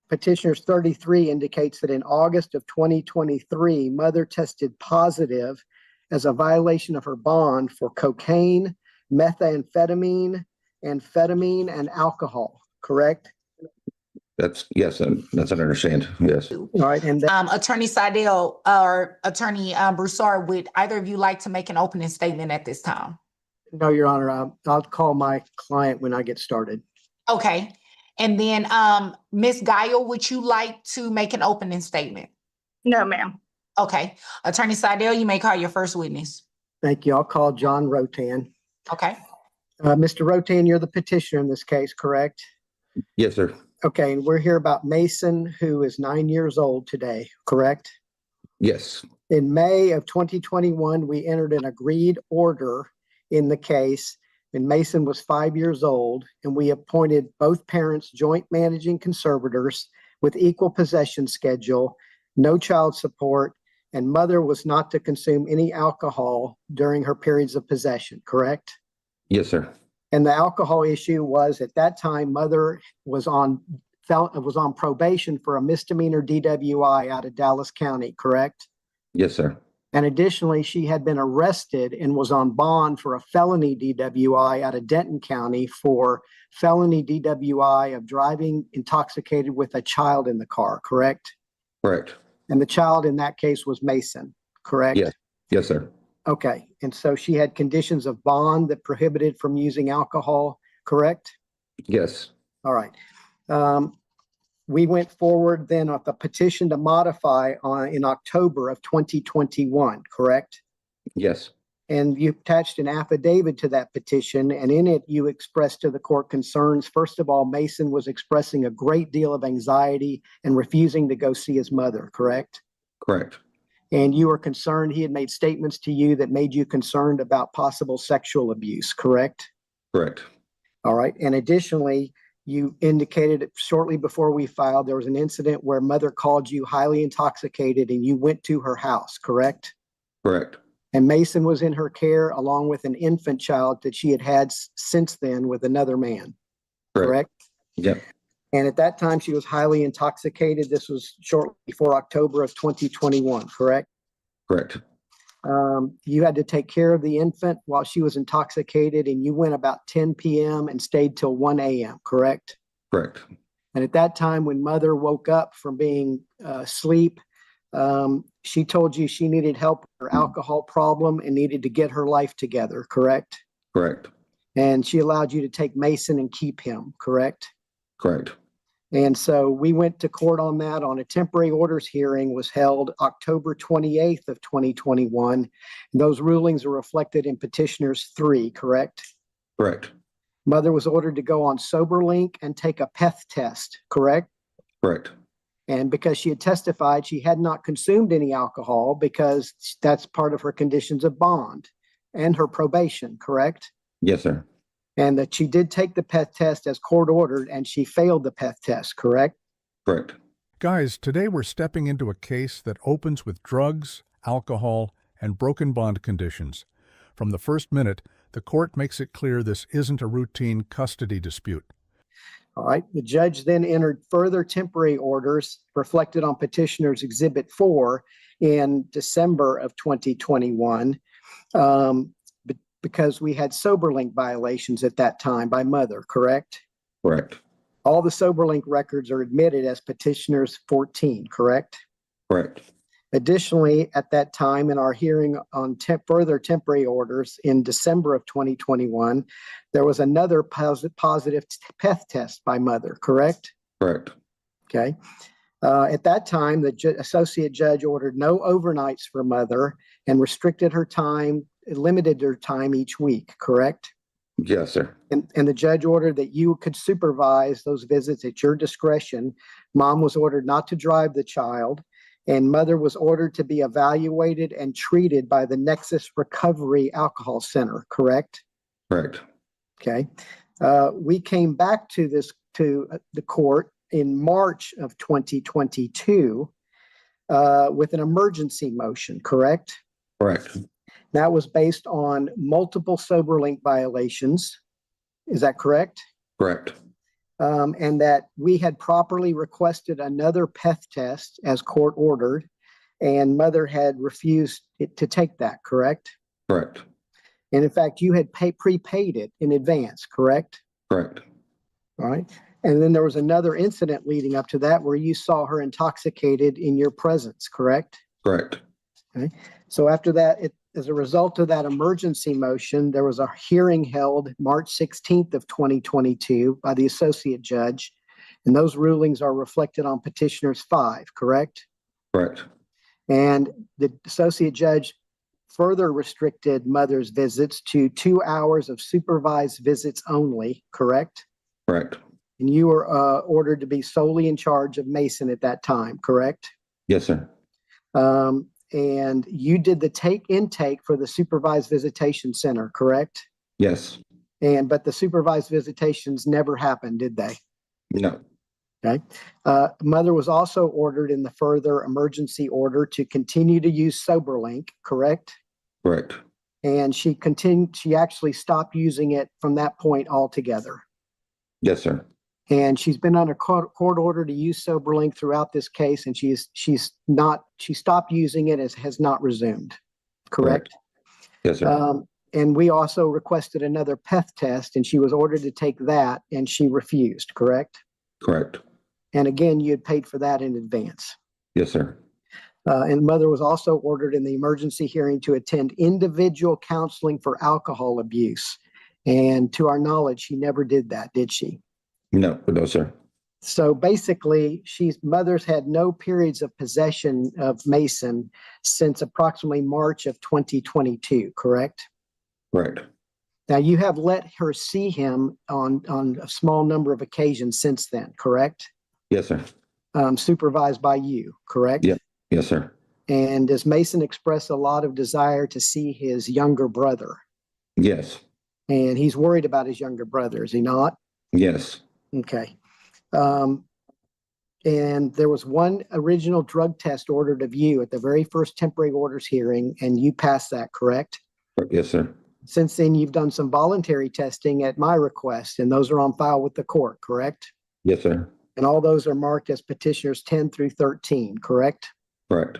Petitioner's 33 indicates that in August of 2023, mother tested positive as a violation of her bond for cocaine, methamphetamine, amphetamine, and alcohol, correct? Yes, that's an understand. Yes. All right. And Attorney Seidel or Attorney Broussard, would either of you like to make an opening statement at this time? no, Your Honor, I'll call my client when I get started. Okay. And then Ms. Guile, would you like to make an opening statement? No, ma'am. Okay. Attorney Seidel, you may call your first witness. Thank you. I'll call John Rotan. Okay. Mr. Rotan, you're the petitioner in this case, correct? Yes, sir. Okay, and we're here about Mason, who is 9 years old today, correct? Yes. In May of 2021, we entered an agreed order in the case, and Mason was 5 years old, and we appointed both parents joint managing conservators with equal possession schedule, no child support, and mother was not to consume any alcohol during her periods of possession, correct? Yes, sir. And the alcohol issue was at that time, mother was on probation for a misdemeanor DWI out of Dallas County, correct? Yes, sir. And additionally, she had been arrested and was on bond for a felony DWI out of Denton County for felony DWI of driving intoxicated with a child in the car, correct? Correct. And the child in that case was Mason, correct? Yes. Yes, sir. Okay, and so she had conditions of bond that prohibited from using alcohol, correct? Yes. All right. We went forward then with the petition to modify in October of 2021, correct? Yes. And you attached an affidavit to that petition, and in it you expressed to the court concerns. First of all, Mason was expressing a great deal of anxiety and refusing to go see his mother, correct? Correct. And you were concerned, he had made statements to you that made you concerned about possible sexual abuse, correct? Correct. All right. And additionally, you indicated shortly before we filed, there was an incident where mother called you highly intoxicated and you went to her house, correct? Correct. And Mason was in her care along with an infant child that she had had since then with another man, correct? Yep. And at that time, she was highly intoxicated. This was shortly before October of 2021, correct? Correct. You had to take care of the infant while she was intoxicated, and you went about 10 p.m. and stayed till 1 a.m., correct? Correct. And at that time, when mother woke up from being asleep, she told you she needed help with her alcohol problem and needed to get her life together, correct? Correct. And she allowed you to take Mason and keep him, correct? Correct. And so we went to court on that on a temporary orders hearing was held October 28th of 2021. Those rulings are reflected in petitioners 3, correct? Correct. Mother was ordered to go on SoberLink and take a PEth test, correct? Correct. And because she had testified, she had not consumed any alcohol because that's part of her conditions of bond and her probation, correct? Yes, sir. And that she did take the PEth test as court ordered and she failed the PEth test, correct? Correct. Guys, today we're stepping into a case that opens with drugs, alcohol, and broken bond conditions. From the first minute, the court makes it clear this isn't a routine custody dispute. All right. The judge then entered further temporary orders reflected on Petitioner's Exhibit 4 in December of 2021 because we had SoberLink violations at that time by mother, correct? Correct. All the SoberLink records are admitted as Petitioner's 14, correct? Correct. Additionally, at that time in our hearing on further temporary orders in December of 2021, there was another positive PEth test by mother, correct? Correct. Okay. At that time, the associate judge ordered no overnights for mother and restricted her time, limited her time each week, correct? Yes, sir. And the judge ordered that you could supervise those visits at your discretion. Mom was ordered not to drive the child, and mother was ordered to be evaluated and treated by the Nexus Recovery Alcohol Center, correct? Correct. Okay. We came back to the court in March of 2022 with an emergency motion, correct? Correct. That was based on multiple SoberLink violations. Is that correct? Correct. and that we had properly requested another PEth test as court ordered, and mother had refused to take that, correct? Correct. And in fact, you had prepaid it in advance, correct? Correct. All right. And then there was another incident leading up to that where you saw her intoxicated in your presence, correct? Correct. Okay. So after that, as a result of that emergency motion, there was a hearing held March 16th of 2022 by the associate judge. And those rulings are reflected on petitioners 5, correct? Correct. And the associate judge further restricted mother's visits to 2 hours of supervised visits only, correct? Correct. And you were ordered to be solely in charge of Mason at that time, correct? Yes, sir. And you did the intake for the supervised visitation center, correct? Yes. But the supervised visitations never happened, did they? No. Okay. Mother was also ordered in the further emergency order to continue to use SoberLink, correct? Correct. And she actually stopped using it from that point altogether. Yes, sir. And she's been on a court order to use SoberLink throughout this case, and she stopped using it, has not resumed, correct? Yes, sir. And we also requested another PEth test, and she was ordered to take that, and she refused, correct? Correct. And again, you had paid for that in advance. Yes, sir. And mother was also ordered in the emergency hearing to attend individual counseling for alcohol abuse. And to our knowledge, she never did that, did she? No, sir. So basically, mother's had no periods of possession of Mason since approximately March of 2022, correct? Correct. Now, you have let her see him on a small number of occasions since then, correct? Yes, sir. Supervised by you, correct? Yeah. Yes, sir. And does Mason express a lot of desire to see his younger brother? Yes. And he's worried about his younger brother, is he not? Yes. Okay. And there was one original drug test ordered of you at the very first temporary orders hearing, and you passed that, correct? Yes, sir. Since then, you've done some voluntary testing at my request, and those are on file with the court, correct? Yes, sir. And all those are marked as petitioners 10 through 13, correct? Correct.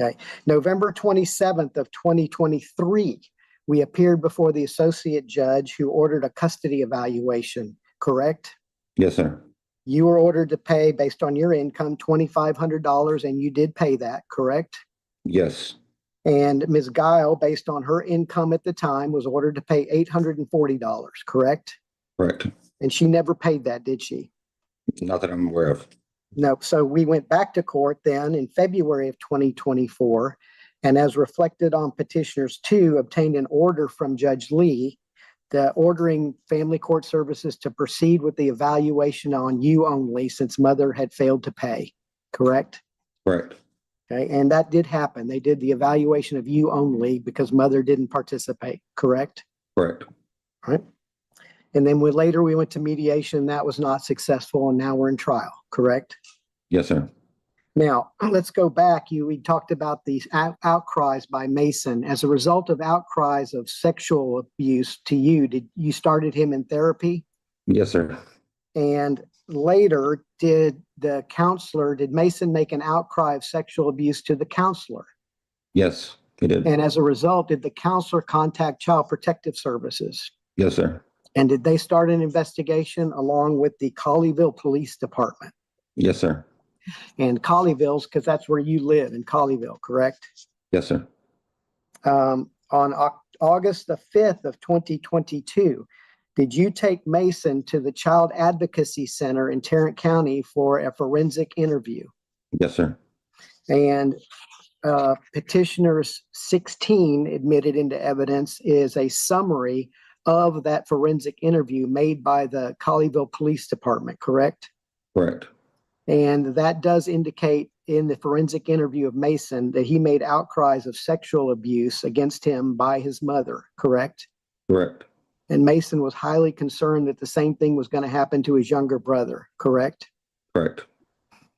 Okay. November 27th of 2023, we appeared before the associate judge who ordered a custody evaluation, correct? Yes, sir. You were ordered to pay, based on your income, $2,500, and you did pay that, correct? Yes. And Ms. Guile, based on her income at the time, was ordered to pay $840, correct? Correct. And she never paid that, did she? Not that I'm aware of. No. So we went back to court then in February of 2024, and as reflected on petitioners 2, obtained an order from Judge Lee ordering family court services to proceed with the evaluation on you only since mother had failed to pay, correct? Correct. Okay, and that did happen. They did the evaluation of you only because mother didn't participate, correct? Correct. All right. And then later we went to mediation. That was not successful, and now we're in trial, correct? Yes, sir. Now, let's go back. We talked about these outcries by Mason. As a result of outcries of sexual abuse to you, you started him in therapy? Yes, sir. And later, did Mason make an outcry of sexual abuse to the counselor? Yes, he did. And as a result, did the counselor contact Child Protective Services? Yes, sir. And did they start an investigation along with the Colleyville Police Department? Yes, sir. And Colleyville's, because that's where you live, in Colleyville, correct? Yes, sir. On August the 5th of 2022, did you take Mason to the Child Advocacy Center in Tarrant County for a forensic interview? Yes, sir. And petitioners 16 admitted into evidence is a summary of that forensic interview made by the Colleyville Police Department, correct? Correct. And that does indicate in the forensic interview of Mason that he made outcries of sexual abuse against him by his mother, correct? Correct. And Mason was highly concerned that the same thing was going to happen to his younger brother, correct? Correct.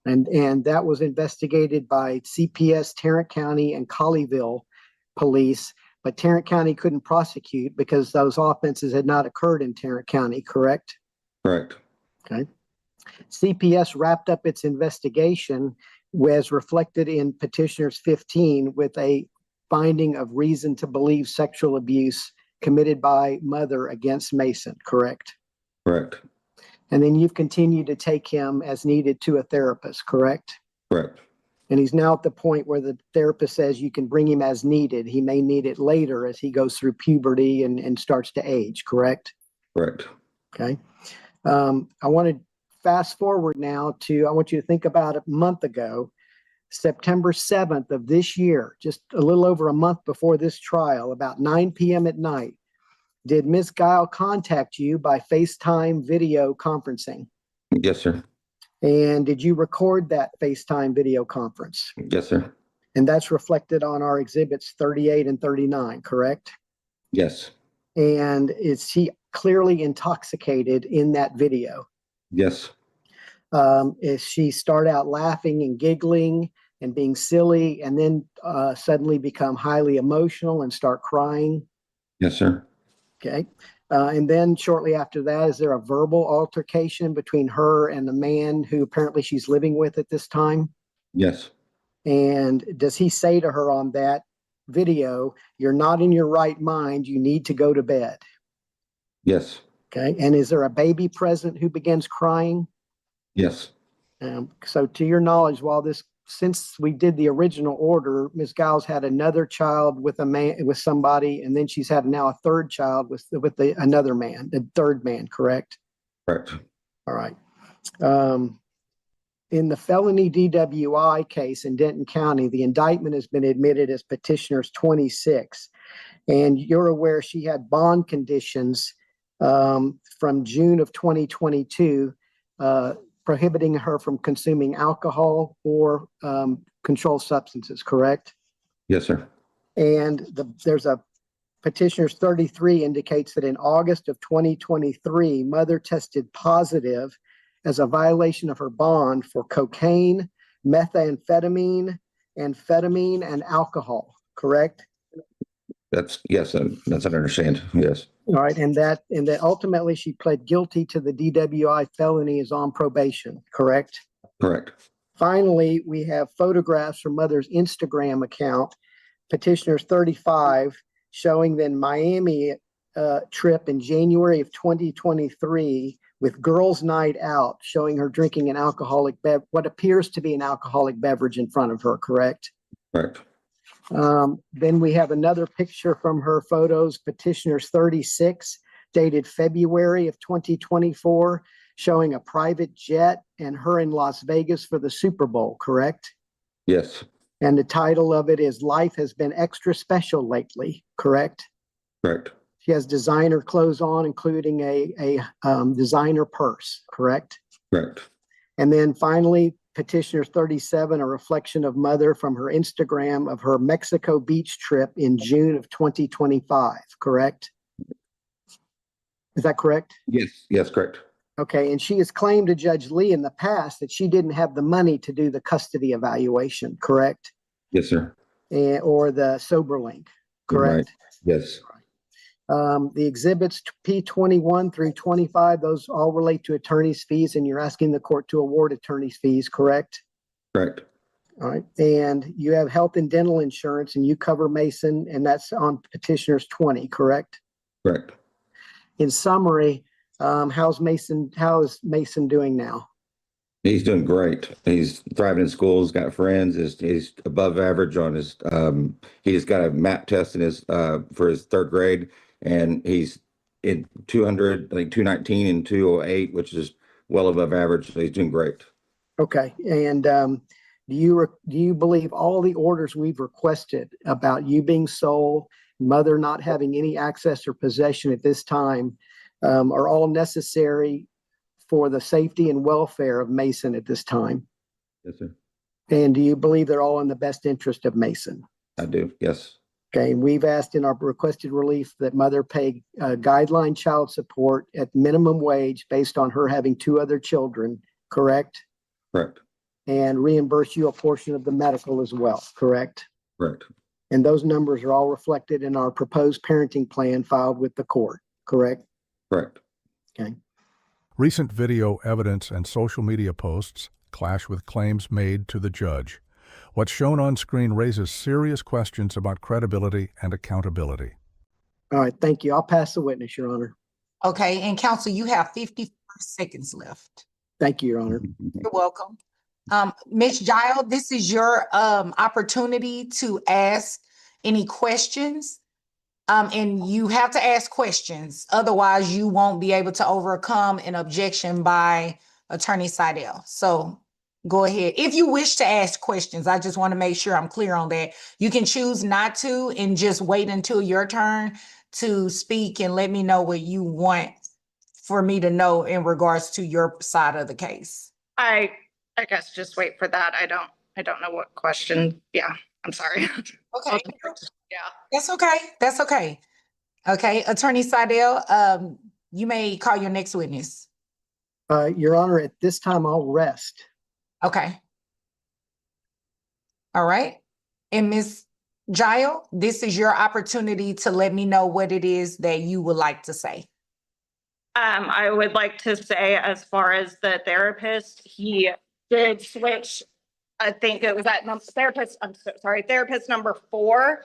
And that was investigated by CPS Tarrant County and Colleyville Police, but Tarrant County couldn't prosecute because those offenses had not occurred in Tarrant County, correct? Correct. Okay. CPS wrapped up its investigation, as reflected in petitioners 15, with a finding of reason to believe sexual abuse committed by mother against Mason, correct? Correct. And then you've continued to take him as needed to a therapist, correct? Correct. And he's now at the point where the therapist says you can bring him as needed. He may need it later as he goes through puberty and starts to age, correct? Correct. Okay. I want to fast forward now to, I want you to think about a month ago, September 7th of this year, just a little over a month before this trial, about 9 p.m. at night. Did Ms. Guile contact you by FaceTime video conferencing? Yes, sir. And did you record that FaceTime video conference? Yes, sir. And that's reflected on our exhibits 38 and 39, correct? Yes. And is he clearly intoxicated in that video? Yes. Is she start out laughing and giggling and being silly and then suddenly become highly emotional and start crying? Yes, sir. Okay. And then shortly after that, is there a verbal altercation between her and the man who apparently she's living with at this time? Yes. And does he say to her on that video, "You're not in your right mind, you need to go to bed"? Yes. Okay. And is there a baby present who begins crying? Yes. So to your knowledge, since we did the original order, Ms. Giles had another child with a man, with somebody, and then she's had now a third child with another man, the third man, correct? Correct. All right. In the felony DWI case in Denton County, the indictment has been admitted as petitioners 26. And you're aware she had bond conditions from June of 2022 prohibiting her from consuming alcohol or controlled substances, correct? Yes, sir. And there's a petitioner's 33 indicates that in August of 2023, mother tested positive as a violation of her bond for cocaine, methamphetamine, amphetamine, and alcohol, correct? That's yes, that's an understand. Yes. All right, and that ultimately she pled guilty to the DWI felony, is on probation, correct? Correct. Finally, we have photographs from mother's Instagram account, petitioners 35, showing the Miami trip in January of 2023 with girls' night out, showing her drinking an what appears to be an alcoholic beverage in front of her, correct? Correct. Then we have another picture from her photos, petitioners 36, dated February of 2024, showing a private jet and her in Las Vegas for the Super Bowl, correct? Yes. And the title of it is "Life Has Been Extra Special Lately," correct? Correct. She has designer clothes on, including a designer purse, correct? Correct. And then finally, petitioner 37, a reflection of mother from her Instagram of her Mexico Beach trip in June of 2025, correct? Is that correct? Yes. Yes. Correct. Okay, and she has claimed to Judge Lee in the past that she didn't have the money to do the custody evaluation, correct? Yes, sir. Or the sober link, correct? Right. Yes. The exhibits P21 through 25, those all relate to attorney's fees, and you're asking the court to award attorney's fees, correct? Correct. All right. And you have health and dental insurance, and you cover Mason, and that's on petitioners 20, correct? Correct. In summary, how is Mason doing now? He's doing great. He's thriving in school. He's got friends. He's above average on his. He's got a MAP test in his for his third grade, and he's in 200, I think 219 and 208, which is well above average. So he's doing great. Okay. And do you believe all the orders we've requested about you being sole, mother not having any access or possession at this time, are all necessary for the safety and welfare of Mason at this time? Yes, sir. And do you believe they're all in the best interest of Mason? I do. Yes. Okay. And we've asked in our requested relief that mother pay guideline child support at minimum wage based on her having 2 other children, correct? Correct. And reimburse you a portion of the medical as well, correct? Correct. And those numbers are all reflected in our proposed parenting plan filed with the court, correct? Correct. Okay. Recent video evidence and social media posts clash with claims made to the judge. What's shown on screen raises serious questions about credibility and accountability. All right, thank you. I'll pass the witness, Your Honor. Okay, and counsel, you have 54 seconds left. Thank you, Your Honor. You're welcome. Ms. Giles, this is your opportunity to ask any questions. And you have to ask questions. Otherwise, you won't be able to overcome an objection by Attorney Seidel. So go ahead. If you wish to ask questions, I just want to make sure I'm clear on that. You can choose not to and just wait until your turn to speak and let me know what you want for me to know in regards to your side of the case. I guess just wait for that. I don't know what question. Yeah, I'm sorry. Okay. Yeah. That's okay. That's okay. Okay, Attorney Seidel, you may call your next witness. Your Honor, at this time, I'll rest. Okay. All right. And Ms. Giles, this is your opportunity to let me know what it is that you would like to say. I would like to say, as far as the therapist, he did switch. I think it was at therapist. I'm so sorry, therapist number 4,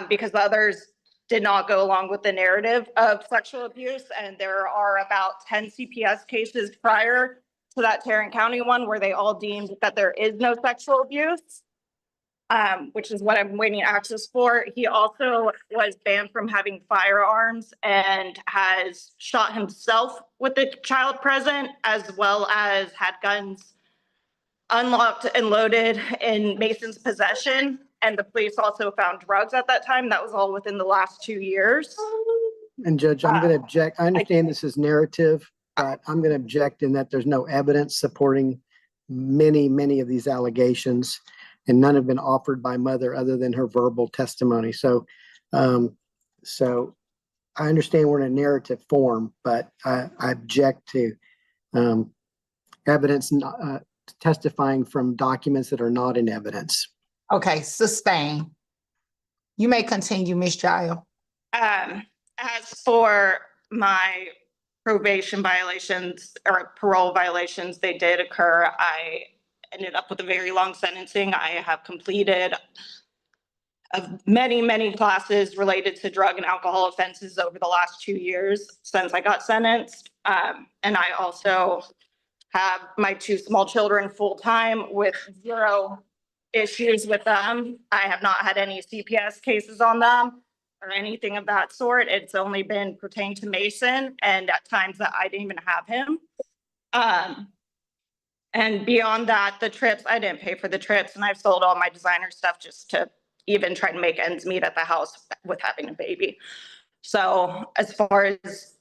because the others did not go along with the narrative of sexual abuse. And there are about 10 CPS cases prior to that Tarrant County one where they all deemed that there is no sexual abuse, which is what I'm waiting access for. He also was banned from having firearms and has shot himself with the child present, as well as had guns unlocked and loaded in Mason's possession. And the police also found drugs at that time. That was all within the last 2 years. And Judge, I'm going to object. I understand this is narrative, but I'm going to object in that there's no evidence supporting many of these allegations, and none have been offered by mother other than her verbal testimony. So I understand we're in a narrative form, but I object to evidence testifying from documents that are not in evidence. Okay, sustain. You may continue, Ms. Giles. As for my probation violations or parole violations, they did occur. I ended up with a very long sentencing. I have completed many classes related to drug and alcohol offenses over the last 2 years since I got sentenced. And I also have my 2 small children full-time with 0 issues with them. I have not had any CPS cases on them or anything of that sort. It's only been pertaining to Mason, and at times that I didn't even have him. And beyond that, the trips, I didn't pay for the trips, and I've sold all my designer stuff just to even try to make ends meet at the house with having a baby. So as far as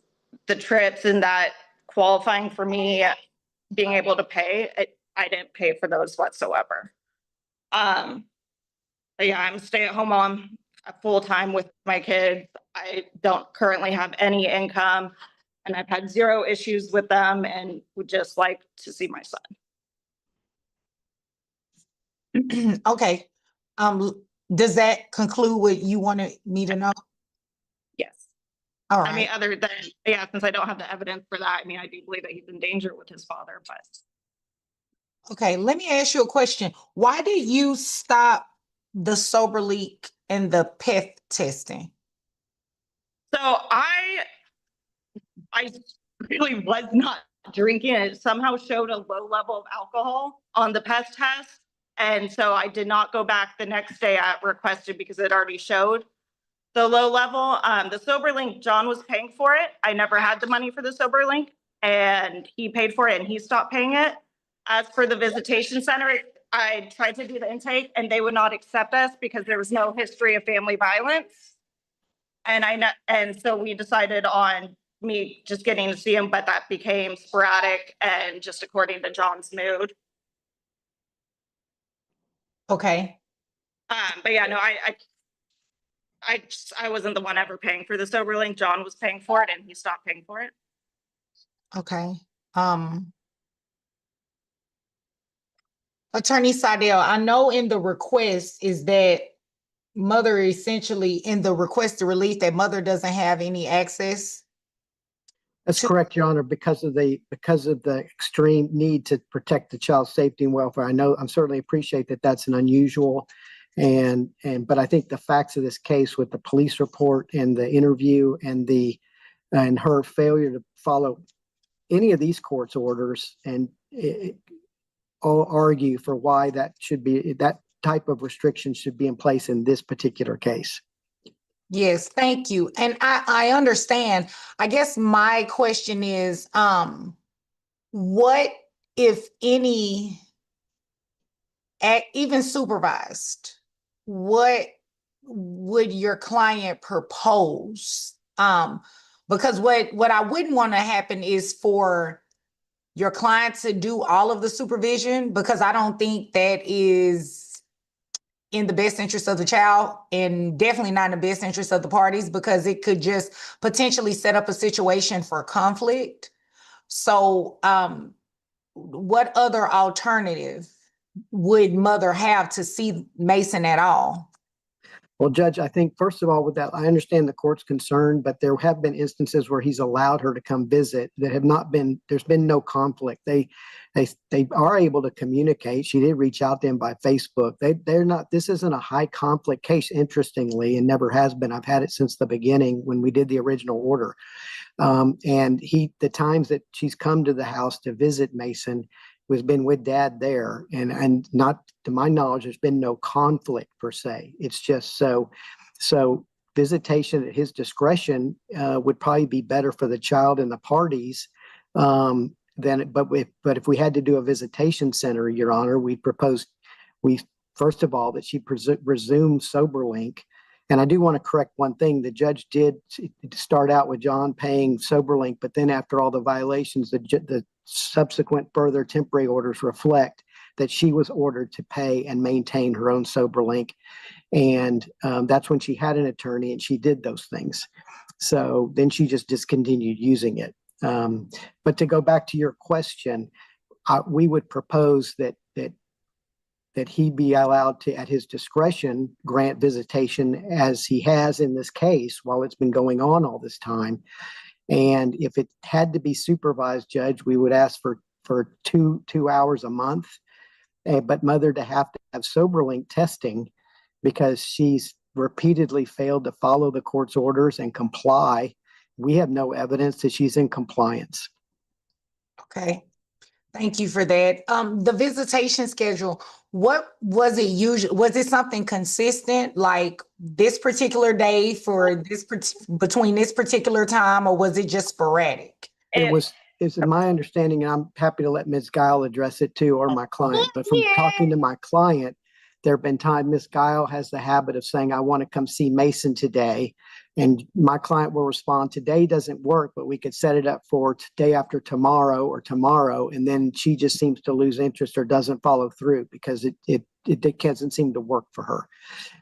the trips and that qualifying for me being able to pay, I didn't pay for those whatsoever. But yeah, I'm a stay-at-home mom full-time with my kids. I don't currently have any income, and I've had 0 issues with them and would just like to see my son. Okay. Does that conclude what you wanted me to know? Yes. All I mean, right. other than, yeah, since I don't have the evidence for that, I mean, I do believe that he's in danger with his father, but. Okay, let me ask you a question. Why did you stop the sober leak and the PET testing? So I really was not drinking. It somehow showed a low level of alcohol on the PET test. And so I did not go back the next day at requested because it already showed the low level. The sober link, John was paying for it. I never had the money for the sober link, and he paid for it and he stopped paying it. As for the visitation center, I tried to do the intake and they would not accept us because there was no history of family violence. And so we decided on me just getting to see him, but that became sporadic and just according to John's mood. Okay. But yeah, no, I wasn't the one ever paying for the sober link. John was paying for it and he stopped paying for it. Okay. Attorney Seidel, I know in the request is that mother essentially in the request to release that mother doesn't have any access. That's to- correct, Your Honor, because of the extreme need to protect the child's safety and welfare. I'm certainly appreciate that that's an unusual but I think the facts of this case with the police report and the interview and her failure to follow any of these court's orders and all argue for why that type of restriction should be in place in this particular case. Yes, thank you. And I understand. I guess my question is, what, if any, even supervised, what would your client propose? Because what I wouldn't want to happen is for your client to do all of the supervision, because I don't think that is in the best interest of the child, and definitely not in the best interest of the parties, because it could just potentially set up a situation for conflict. So what other alternative would mother have to see Mason at all? Well, Judge, I think first of all, with that, I understand the court's concern, but there have been instances where he's allowed her to come visit that have not been, there's been no conflict. They are able to communicate. She did reach out to him by Facebook. They're not, this isn't a high conflict case, interestingly, and never has been. I've had it since the beginning when we did the original order. And the times that she's come to the house to visit Mason has been with dad there, and not to my knowledge, there's been no conflict per se. It's just so visitation at his discretion would probably be better for the child and the parties. But if we had to do a visitation center, Your Honor, we first of all that she resume SoberLink. And I do want to correct one thing. The judge did start out with John paying SoberLink, but then after all the violations, the subsequent further temporary orders reflect that she was ordered to pay and maintain her own SoberLink. And that's when she had an attorney and she did those things. So then she just discontinued using it. But to go back to your question, we would propose that he be allowed to, at his discretion, grant visitation as he has in this case while it's been going on all this time. And if it had to be supervised, Judge, we would ask for two hours a month, but mother to have SoberLink testing because she's repeatedly failed to follow the court's orders and comply. We have no evidence that she's in compliance. Okay. Thank you for that. The visitation schedule, what was it usually? Was it something consistent, like this particular day for this between this particular time, or was it just sporadic? It's my understanding, and I'm happy to let Ms. Guile address it too, or my client. But from talking to my client, there have been times Ms. Guile has the habit of saying, I want to come see Mason today. And my client will respond, today doesn't work, but we could set it up for day after tomorrow or tomorrow. And then she just seems to lose interest or doesn't follow through because it doesn't seem to work for her.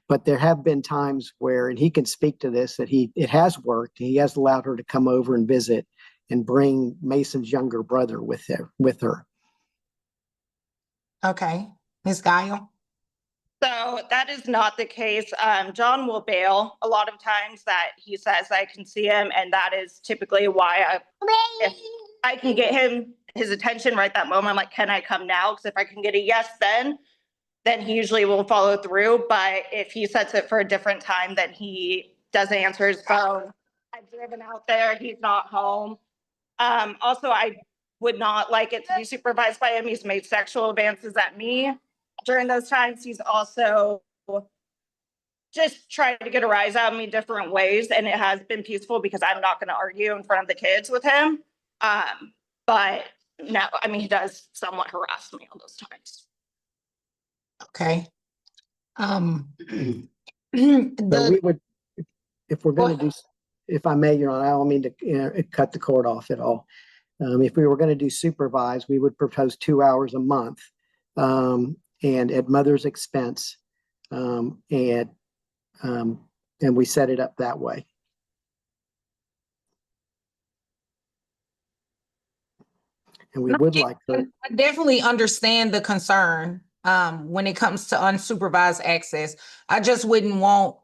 But there have been times where, and he can speak to this, that it has worked. He has allowed her to come over and visit and bring Mason's younger brother with her. Okay. Ms. Guile? So that is not the case. John will bail a lot of times that he says I can see him, and that is typically why if I can get his attention right that moment, I'm like, can I come now? Because if I can get a yes then he usually will follow through. But if he sets it for a different time, then he doesn't answer his phone. I've driven out there, he's not home. Also, I would not like it to be supervised by him. He's made sexual advances at me. During those times, he's also just tried to get a rise out of me different ways. And it has been peaceful because I'm not going to argue in front of the kids with him. But no, I mean, he does somewhat harass me on those times. Okay. So we would, if we're going to do, if I may, Your Honor, I don't mean to cut the court off at all. If we were going to do supervised, we would propose 2 hours a month. And at mother's expense, and we set it up that way. And we would like to. I definitely understand the concern when it comes to unsupervised access. I just wouldn't want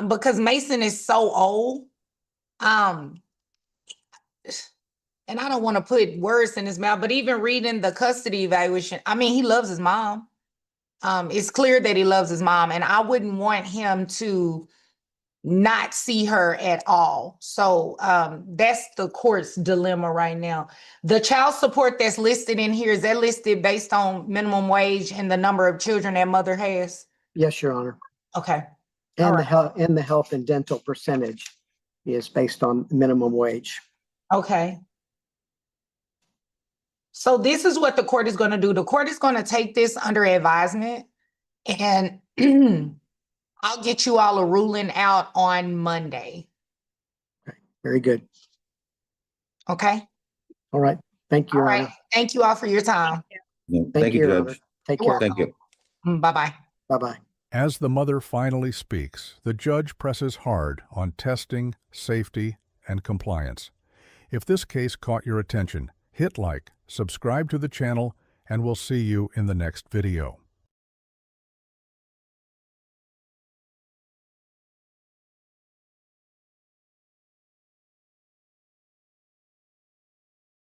because Mason is so old. and I don't want to put words in his mouth, but even reading the custody evaluation, I mean, he loves his mom. It's clear that he loves his mom, and I wouldn't want him to not see her at all. So that's the court's dilemma right now. The child support that's listed in here, is that listed based on minimum wage and the number of children that mother has? Yes, Your Honor. Okay. And All the right. health and dental percentage is based on minimum wage. Okay. So this is what the court is going to do. The court is going to take this under advisement, and I'll get you all a ruling out on Monday. Very good. Okay. All right. Thank you, All Your right. Honor. Thank you all for your time. Thank you, Your Honor. Judge. Take You're care. Thank you. Bye-bye. Bye-bye. As the mother finally speaks, the judge presses hard on testing, safety, and compliance. If this case caught your attention, hit like, subscribe to the channel, and we'll see you in the next video.